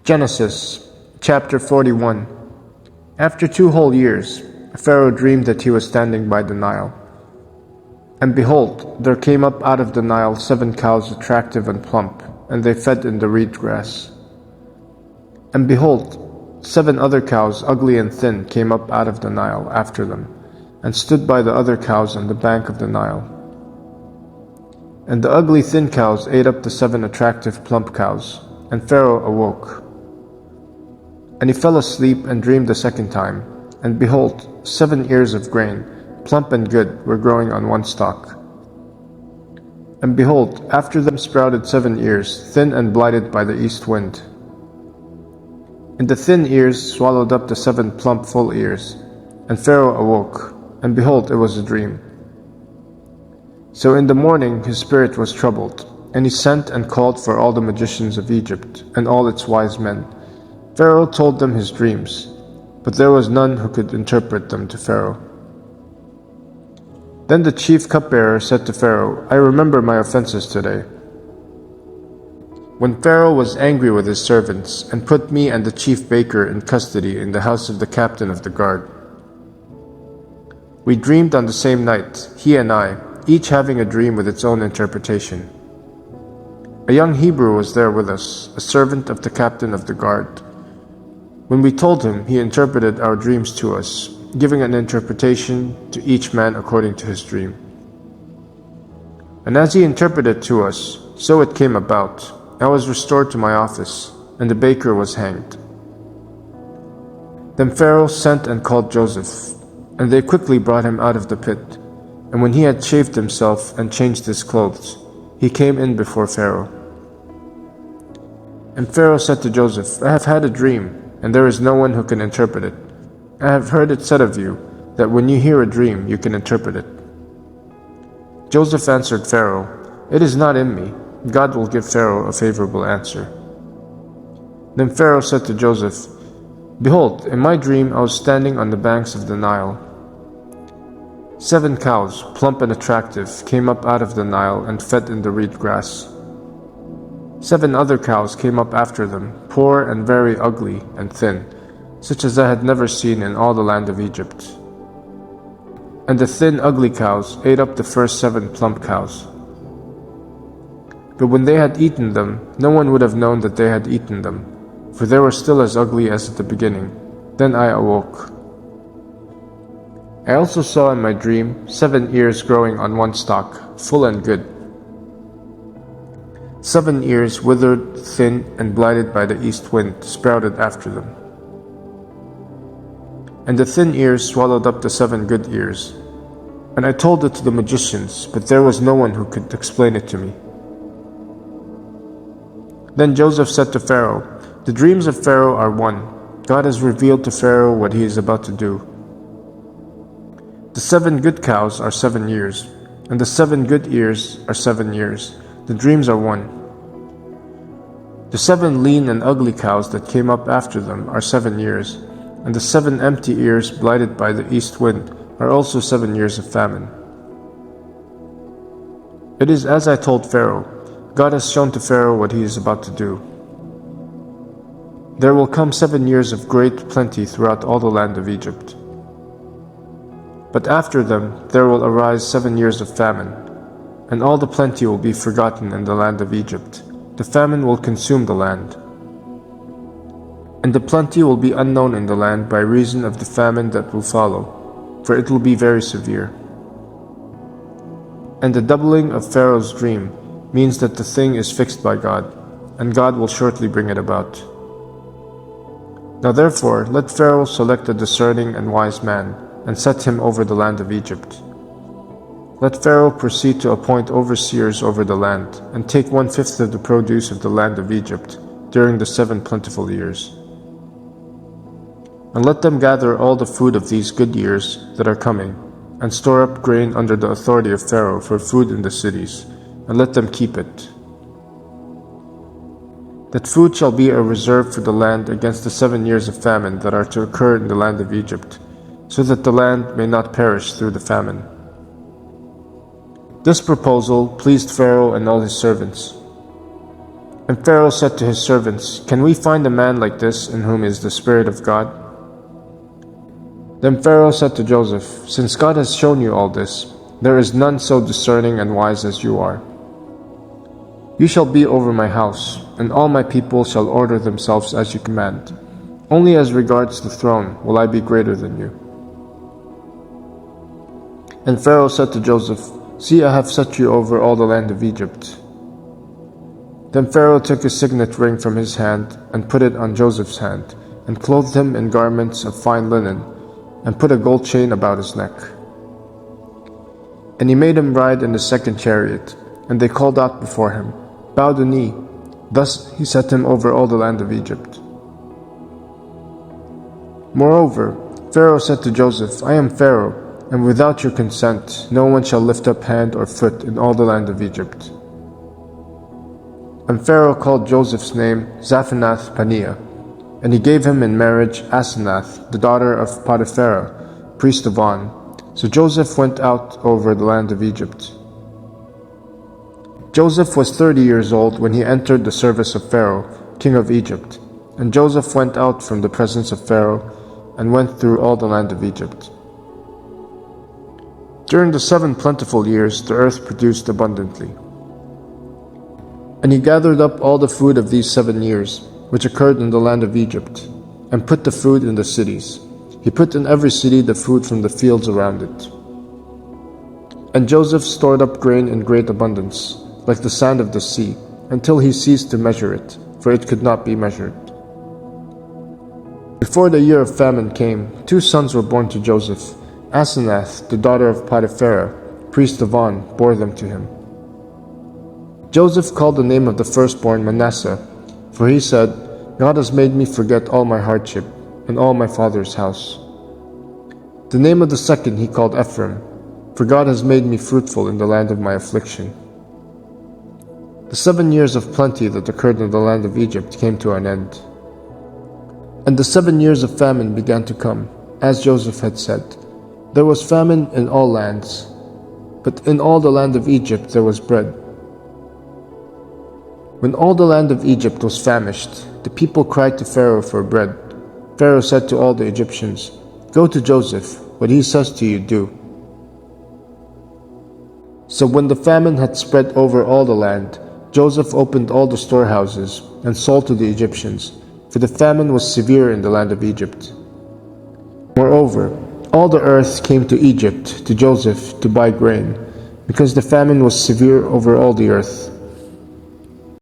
Genesis chapter 41. After 2 whole years, Pharaoh dreamed that he was standing by the Nile. And behold, there came up out of the Nile 7 cows attractive and plump, and they fed in the reed grass. And behold, 7 other cows, ugly and thin, came up out of the Nile after them, and stood by the other cows on the bank of the Nile. And the ugly thin cows ate up the 7 attractive plump cows, and Pharaoh awoke. And he fell asleep and dreamed the second time, and behold, 7 ears of grain, plump and good, were growing on one stalk. And behold, after them sprouted 7 ears, thin and blighted by the east wind. And the thin ears swallowed up the 7 plump full ears. And Pharaoh awoke, and behold, it was a dream. So in the morning his spirit was troubled, and he sent and called for all the magicians of Egypt, and all its wise men. Pharaoh told them his dreams, but there was none who could interpret them to Pharaoh. Then the chief cupbearer said to Pharaoh, I remember my offenses today. When Pharaoh was angry with his servants, and put me and the chief baker in custody in the house of the captain of the guard. We dreamed on the same night, he and I, each having a dream with its own interpretation. A young Hebrew was there with us, a servant of the captain of the guard. When we told him, he interpreted our dreams to us, giving an interpretation to each man according to his dream. And as he interpreted to us, so it came about. I was restored to my office, and the baker was hanged. Then Pharaoh sent and called Joseph, and they quickly brought him out of the pit. And when he had shaved himself and changed his clothes, he came in before Pharaoh. And Pharaoh said to Joseph, I have had a dream, and there is no one who can interpret it. I have heard it said of you, that when you hear a dream, you can interpret it. Joseph answered Pharaoh, It is not in me. God will give Pharaoh a favorable answer. Then Pharaoh said to Joseph, Behold, in my dream I was standing on the banks of the Nile. 7 cows, plump and attractive, came up out of the Nile and fed in the reed grass. 7 other cows came up after them, poor and very ugly and thin, such as I had never seen in all the land of Egypt. And the thin, ugly cows ate up the first 7 plump cows. But when they had eaten them, no one would have known that they had eaten them, for they were still as ugly as at the beginning. Then I awoke. I also saw in my dream 7 ears growing on one stalk, full and good. 7 ears, withered, thin, and blighted by the east wind, sprouted after them. And the thin ears swallowed up the 7 good ears. And I told it to the magicians, but there was no one who could explain it to me. Then Joseph said to Pharaoh, The dreams of Pharaoh are one. God has revealed to Pharaoh what he is about to do. The 7 good cows are 7 years, and the 7 good ears are 7 years. The dreams are one. The 7 lean and ugly cows that came up after them are 7 years, and the 7 empty ears blighted by the east wind are also 7 years of famine. It is as I told Pharaoh. God has shown to Pharaoh what he is about to do. There will come 7 years of great plenty throughout all the land of Egypt. But after them there will arise 7 years of famine, and all the plenty will be forgotten in the land of Egypt. The famine will consume the land. And the plenty will be unknown in the land by reason of the famine that will follow, for it will be very severe. And the doubling of Pharaoh's dream means that the thing is fixed by God, and God will shortly bring it about. Now therefore, let Pharaoh select a discerning and wise man, and set him over the land of Egypt. Let Pharaoh proceed to appoint overseers over the land, and take 1/5 of the produce of the land of Egypt during the 7 plentiful years. And let them gather all the food of these good years that are coming, and store up grain under the authority of Pharaoh for food in the cities, and let them keep it. That food shall be a reserve for the land against the 7 years of famine that are to occur in the land of Egypt, so that the land may not perish through the famine. This proposal pleased Pharaoh and all his servants. And Pharaoh said to his servants, "Can we find a man like this in whom is the Spirit of God?" Then Pharaoh said to Joseph, "Since God has shown you all this, there is none so discerning and wise as you are. You shall be over my house, and all my people shall order themselves as you command. Only as regards the throne will I be greater than you." And Pharaoh said to Joseph, "See, I have set you over all the land of Egypt." Then Pharaoh took a signet ring from his hand and put it on Joseph's hand, and clothed him in garments of fine linen, and put a gold chain about his neck. And he made him ride in the second chariot, and they called out before him, "Bow the knee." Thus he set him over all the land of Egypt. Moreover, Pharaoh said to Joseph, "I am Pharaoh, and without your consent no one shall lift up hand or foot in all the land of Egypt." And Pharaoh called Joseph's name Zaphenath-Paneah, and he gave him in marriage Asenath, the daughter of Potiphera, priest of On. So Joseph went out over the land of Egypt. Joseph was 30 years old when he entered the service of Pharaoh, king of Egypt. And Joseph went out from the presence of Pharaoh and went through all the land of Egypt. During the 7 plentiful years the earth produced abundantly. And he gathered up all the food of these 7 years, which occurred in the land of Egypt, and put the food in the cities. He put in every city the food from the fields around it. And Joseph stored up grain in great abundance, like the sand of the sea, until he ceased to measure it, for it could not be measured. Before the year of famine came, 2 sons were born to Joseph. Asenath, the daughter of Potiphera, priest of On, bore them to him. Joseph called the name of the firstborn Manasseh, for he said, "God has made me forget all my hardship and all my father's house." The name of the second he called Ephraim, for God has made me fruitful in the land of my affliction. The 7 years of plenty that occurred in the land of Egypt came to an end. And the 7 years of famine began to come, as Joseph had said. There was famine in all lands, but in all the land of Egypt there was bread. When all the land of Egypt was famished, the people cried to Pharaoh for bread. Pharaoh said to all the Egyptians, "Go to Joseph, what he says to you do." So when the famine had spread over all the land, Joseph opened all the storehouses and sold to the Egyptians, for the famine was severe in the land of Egypt. Moreover, all the earth came to Egypt to Joseph to buy grain, because the famine was severe over all the earth.